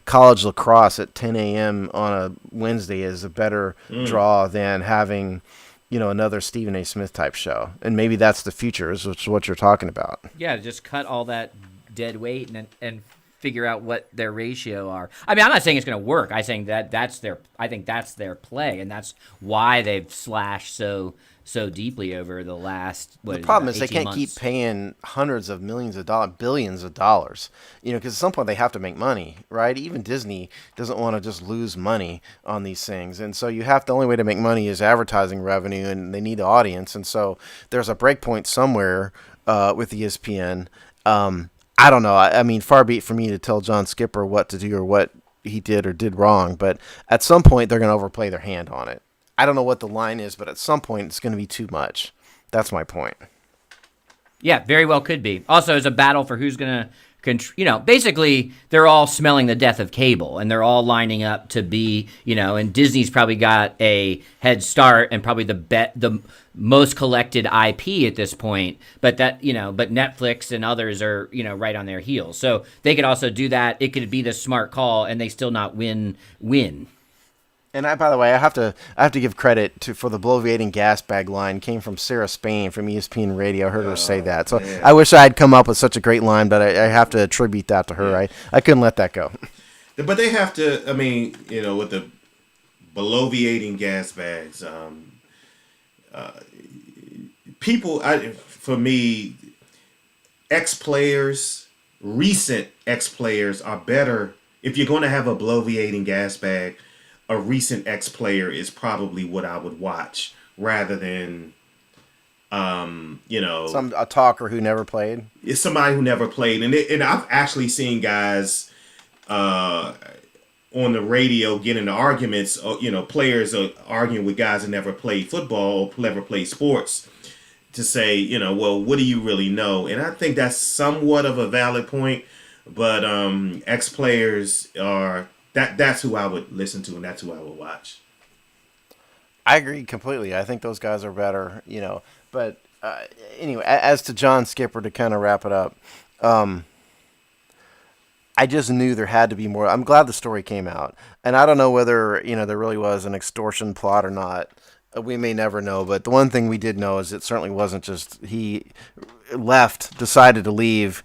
college lacrosse at 10 a.m. on a Wednesday is a better draw than having, another Stephen A. Smith type show. And maybe that's the future, is what you're talking about. Yeah, just cut all that dead weight and figure out what their ratio are. I mean, I'm not saying it's going to work. I'm saying I think that's their play, and that's why they've slashed so deeply over the last, the problem is they can't months. Keep paying hundreds of millions of dollars, billions of dollars, because at some point they have to make money, right? Even Disney doesn't want to just lose money on these things. And so the only way to make money is advertising revenue, and they need the audience. And so there's a break point somewhere with ESPN. I don't know. I mean, far be it for me to tell John Skipper what to do or what he did or did wrong, but at some point they're going to overplay their hand on it. I don't know what the line is, but at some point it's going to be too much. That's my point. Yeah, very well could be. Also, it's a battle for who's going to, basically they're all smelling the death of cable, and they're all lining up to be, and Disney's probably got a head start and probably the most collected IP at this point. But but Netflix and others are, right on their heels. So they could also do that. It could be the smart call, and they still not win. And by the way, I have to give credit for the Bloviating Gasbag line came from Sarah Spain from ESPN Radio. I heard her say that. So man. I wish I had come up with such a great line, but I have to attribute that to her. Yeah. I couldn't let that go. But they have to. I mean, with the Bloviating gas bags, people. For me, ex-players, recent ex-players are better. If you're going to have a Bloviating gas bag, a recent ex-player is probably what I would watch rather than, A talker who never played. it's somebody who never played. And I've actually seen guys on the radio get into arguments. Players are arguing with guys that never played football or never played sports to say, well, what do you really know? And I think that's somewhat of a valid point. But ex-players are that's who I would listen to, and that's who I would watch. I agree completely. I think those guys are better, But anyway, as to John Skipper, to kind of wrap it up, I just knew there had to be more. I'm glad the story came out, and I don't know whether there really was an extortion plot or not. We may never know, but the one thing we did know is it certainly wasn't just he decided to leave.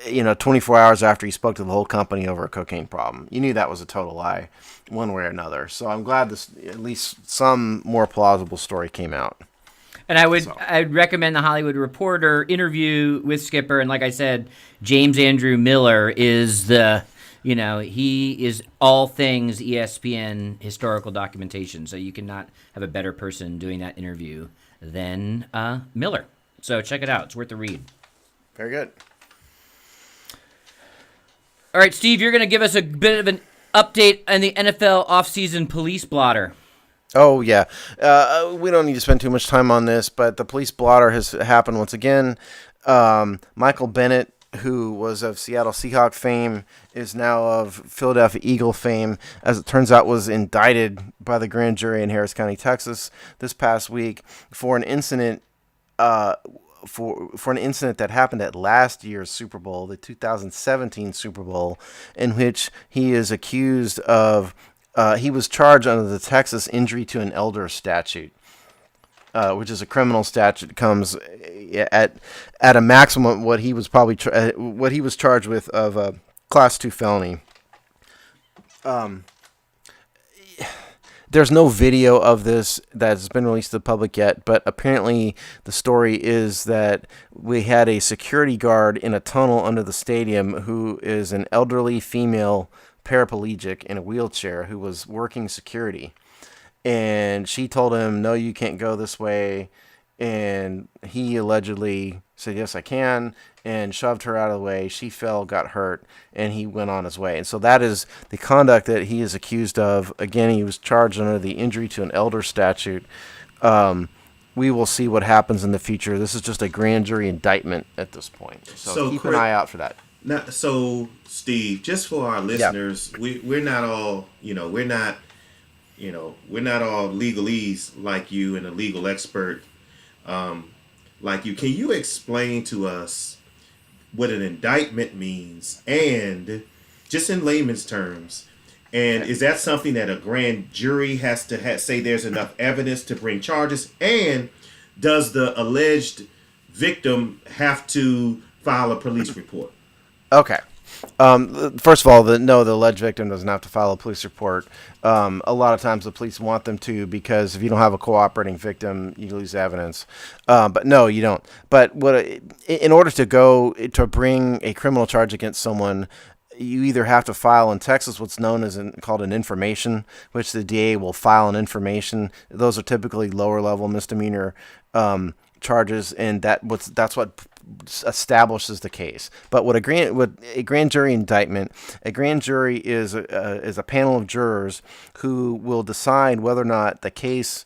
24 hours after he spoke to the whole company over a cocaine problem. You knew that was a total lie, one way or another. So I'm glad at least some more plausible story came out. And I'd recommend the Hollywood Reporter interview with Skipper. And like I said, James Andrew Miller is he is all things ESPN historical documentation. So you cannot have a better person doing that interview than Miller. So check it out. It's worth a read. Very good. All right, Steve, you're going to give us a bit of an update on the NFL offseason police blotter. Oh, yeah. We don't need to spend too much time on this, but the police blotter has happened once again. Michael Bennet, who was of Seattle Seahawks fame, is now of Philadelphia Eagle fame, as it turns out was indicted by the grand jury in Harris County, Texas this past week for an incident for an incident that happened at last year's Super Bowl, the 2017 Super Bowl, in which he is accused of he was charged under the Texas injury to an elder statute, which is a criminal statute that comes at a maximum what he was charged with of a Class 2 felony. There's no video of this that's been released to the public yet, but apparently the story is that we had a security guard in a tunnel under the stadium who is an elderly female paraplegic in a wheelchair who was working security. And she told him, no, you can't go this way. And he allegedly said, yes, I can, and shoved her out of the way. She fell, got hurt, and he went on his way. And so that is the conduct that he is accused of. Again, he was charged under the injury to an elder statute. We will see what happens in the future. This is just a grand jury indictment at this point. So keep an eye out for that. Now, so Steve, just for our listeners, we're not all we're not all legalese like you and a legal expert like you. Can you explain to us what an indictment means, and just in layman's terms, and is that something that a grand jury has to say there's enough evidence to bring charges, and does the alleged victim have to file a police report? Okay. First of all, the alleged victim doesn't have to file a police report. A lot of times the police want them to, because if you don't have a cooperating victim, you lose evidence. But no, you don't. But in order to bring a criminal charge against someone, you either have to file in Texas what's known as called an information, which the DA will file an information. Those are typically lower level misdemeanor charges, and that's what establishes the case. But with a grand jury indictment, a grand jury is a panel of jurors who will decide whether or not the case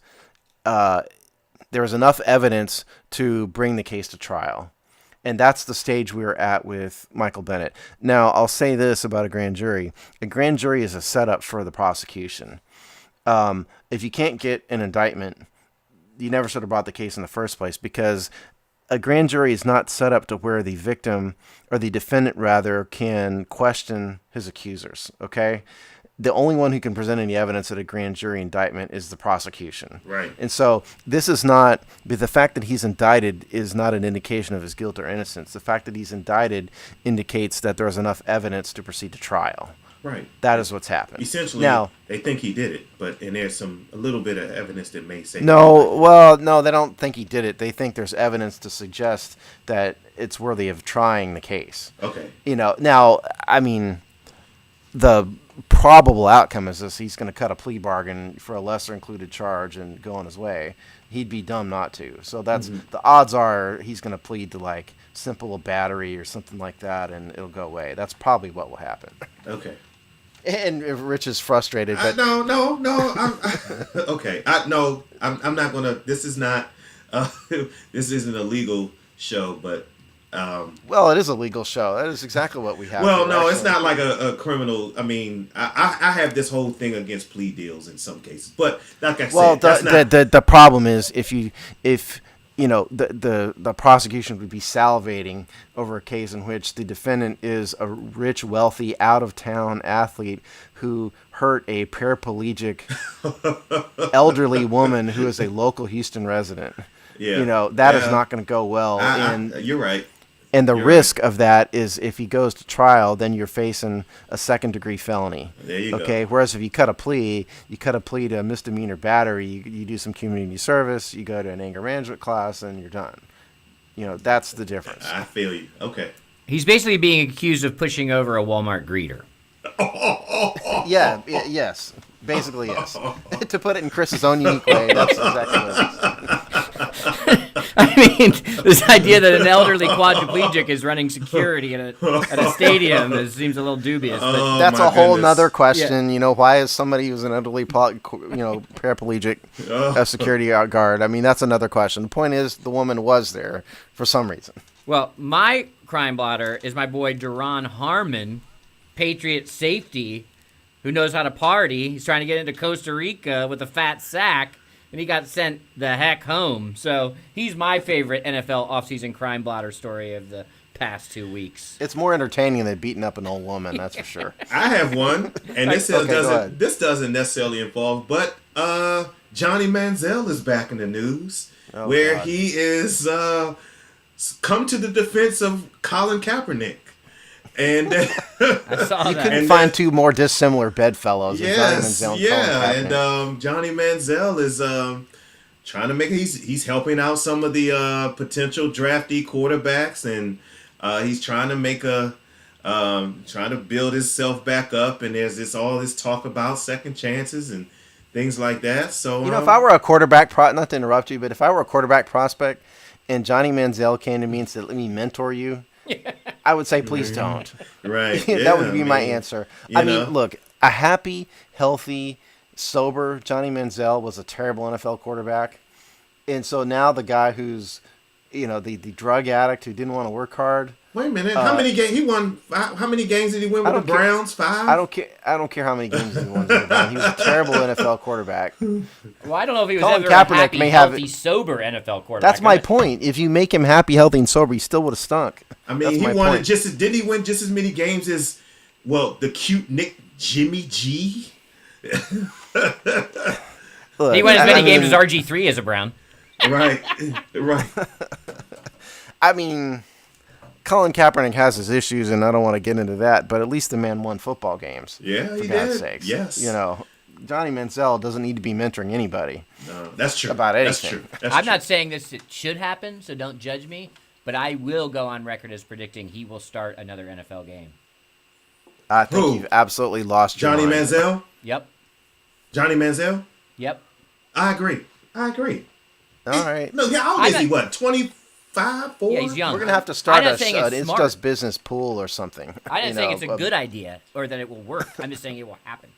there is enough evidence to bring the case to trial. And that's the stage we are at with Michael Bennet. Now, I'll say this about a grand jury. A grand jury is a setup for the prosecution. If you can't get an indictment, you never should have brought the case in the first place, because a grand jury is not set up to where the victim, or the defendant rather, can question his accusers, okay? the only one who can present any evidence at a grand jury indictment is the prosecution. Right. And so this is not, but the fact that he's indicted is not an indication of his guilt or innocence. The fact that he's indicted indicates that there's enough evidence to proceed to trial. Right. That is what's happened. Essentially, now, they think he did it, and there's a little bit of evidence that may say no, they don't think he did it. They think there's evidence to suggest that it's worthy of trying the case. Okay. Now, I mean, the probable outcome is this: he's going to cut a plea bargain for a lesser included charge and go on his way. He'd be dumb not to. So that's the odds are he's going to plead to like simple battery or something like that, and it'll go away. That's probably what will happen. Okay. And Rich is frustrated, but No. Okay. I'm not gonna. This is not. This isn't a legal show, but. Well, it is a legal show. That is exactly what we have. Well, here, no, actually. it's not like a criminal. I mean, I have this whole thing against plea deals in some cases, but like I said, that's not. The problem is if the prosecution would be salivating over a case in which the defendant is a rich, wealthy, out-of-town athlete who hurt a paraplegic elderly woman who is a local Houston resident. Yeah. That is not going to go well. You're right. And the risk of that is if he goes to trial, then you're facing a second-degree felony. There you go. Okay. Whereas if you cut a plea to a misdemeanor battery, you do some community service, you go to an anger management class, and you're done. That's the difference. I feel you. Okay. He's basically being accused of pushing over a Walmart greeter. Yes. Basically, yes. To put it in Chris's own unique way, that's exactly what it is. I mean, this idea that an elderly quadriplegic is running security at a stadium seems a little dubious. But That's a whole nother question. Yeah. Why is somebody who's an elderly, paraplegic a security guard? I mean, that's another question. The point is, the woman was there for some reason. Well, my crime blotter is my boy Duron Harmon, Patriot safety, who knows how to party. He's trying to get into Costa Rica with a fat sack, and he got sent the heck home. So he's my favorite NFL offseason crime blotter story of the past 2 weeks. It's more entertaining than beating up an old woman, that's for sure. I have one, and this doesn't necessarily involve, but Johnny Manziel is back in the news, where God. He is come to the defense of Colin Kaepernick. And I saw you that. couldn't find two more dissimilar bedfellows. Yes, and Johnny Manziel is trying to make. He's helping out some of the potential draftee quarterbacks, and he's trying to make trying to build himself back up. And there's all this talk about second chances and things like that. So if I were a quarterback, not to interrupt you, but if I were a quarterback prospect, and Johnny Manziel came to me and said, "Let me mentor you," I would say, please don't. Right. That would be my answer. Look, a happy, healthy, sober Johnny Manziel was a terrible NFL quarterback. And so now the guy who's, the drug addict who didn't want to work hard. Wait a minute. How many games he won? How many games did he win with the Browns? 5? I don't care how many games he won. He was a terrible NFL quarterback. Well, I don't know if he was Colin ever Kaepernick a happy, may have healthy, sober NFL quarterback. That's my point. If you make him happy, healthy, and sober, he still would have stunk. I mean, he won didn't he win just as many games as, the cute Nick Jimmy G? Look, he won as many games as RG3 as a Brown. Right. I mean, Colin Kaepernick has his issues, and I don't want to get into that, but at least the man won football games. Yeah, for he God's did. sakes. Yes. Johnny Manziel doesn't need to be mentoring anybody. No, that's true. About anything. That's true. I'm not saying this should happen, so don't judge me, but I will go on record as predicting he will start another NFL game. I think you've absolutely lost your Johnny mind. Manziel? Yep. Johnny Manziel? Yep. I agree. All right. No, how old is he? What, 25, 4? Yeah, he's young. We're going to have to start an It's Just Business pool or something. I'm not saying it's a good idea or that it will work. I'm just saying it will happen.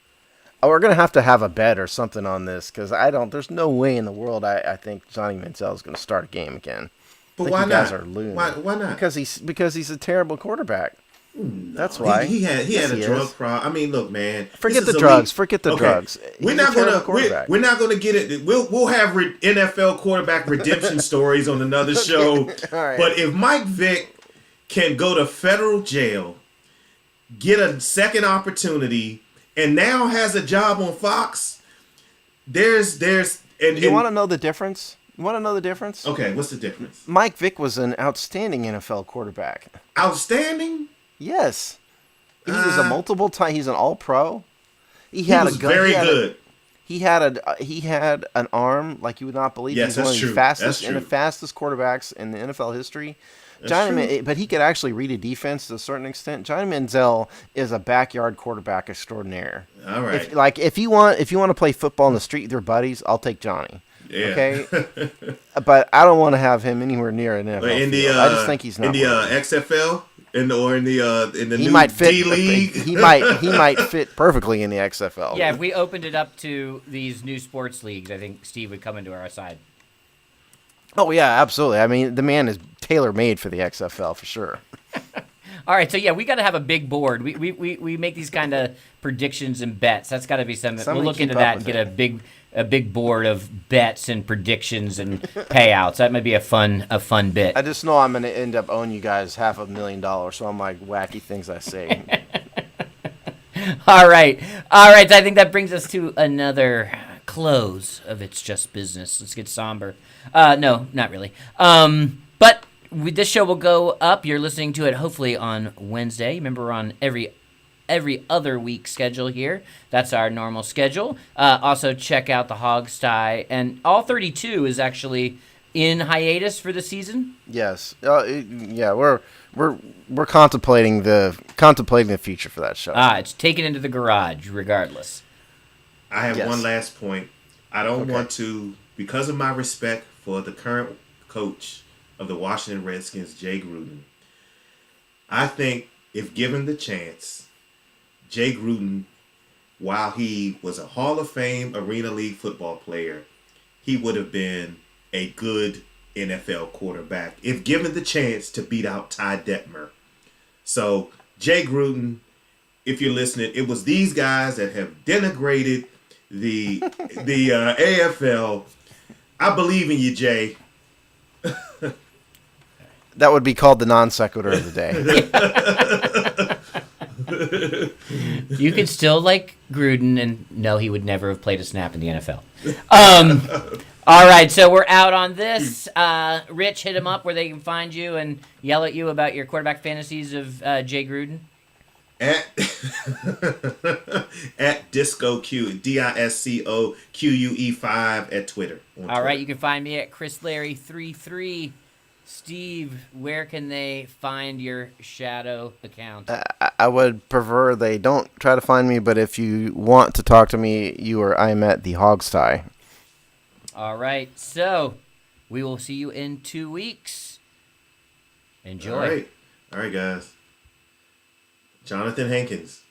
We're going to have a bet or something on this because there's no way in the world I think Johnny Manziel is going to start a game again. But why you not? guys are loony. Why not? Because he's a terrible quarterback. No, that's why he had a drug problem. I mean, look, man. Forget the drugs. Drugs. We're not gonna get it. We'll have NFL quarterback redemption stories on another show. Right. But if Mike Vick can go to federal jail, get a second opportunity, and now has a job on Fox. You want to know the difference? You want to know the difference? Okay, what's the difference? Mike Vick was an outstanding NFL quarterback. Outstanding? Yes. He was a multiple time. He's an All-Pro. He was very good. He had an arm like you would not believe. Yes, He's one of the fastest That's true. and the fastest quarterbacks in the NFL history. That's true. But he could actually read a defense to a certain extent. Johnny Manziel is a backyard quarterback extraordinaire. All right. If you want to play football in the street with your buddies, I'll take Johnny. Yeah. Okay, but I don't want to have him anywhere near an NFL field. I just think he's not in the XFL or in the he new might fit, D League. He might fit perfectly in the XFL. Yeah, if we opened it up to these new sports leagues, I think Steve would come into our side. Oh yeah, absolutely. I mean, the man is tailor made for the XFL for sure. All right, so yeah, we got to have a big board. We make these kind of predictions and bets. That's got to be something. We'll look into that and get a big board of bets and predictions and payouts. That might be a fun bit. I just know I'm going to end up owing you guys $500,000, so I'm like wacky things I say. All right. So I think that brings us to another close of It's Just Business. Let's get somber. No, not really. But this show will go up. You're listening to it hopefully on Wednesday. Remember, we're on every other week schedule here. That's our normal schedule. Also, check out the Hogsty, and all 32 is actually in hiatus for the season. Yes. Yeah. We're contemplating the future for that show. It's taken into the garage, regardless. I have one last point. I don't want to, because of my respect for the current coach of the Washington Redskins, Jay Gruden. I think if given the chance, Jay Gruden, while he was a Hall of Fame Arena League football player, he would have been a good NFL quarterback if given the chance to beat out Ty Detmer. So, Jay Gruden, if you're listening, it was these guys that have denigrated the AFL. I believe in you, Jay. That would be called the non sequitur of the day. You could still like Gruden, and no, he would never have played a snap in the NFL. All right, so we're out on this. Rich, hit him up where they can find you and yell at you about your quarterback fantasies of Jay Gruden. At Disco Q, DISCOQUE5 at Twitter. All right, you can find me at ChrisLarry33. Steve, where can they find your shadow account? I would prefer they don't try to find me, but if you want to talk to me, I'm at the Hogsty. All right, so we will see you in 2 weeks. Enjoy. All right, guys. Jonathan Hankins.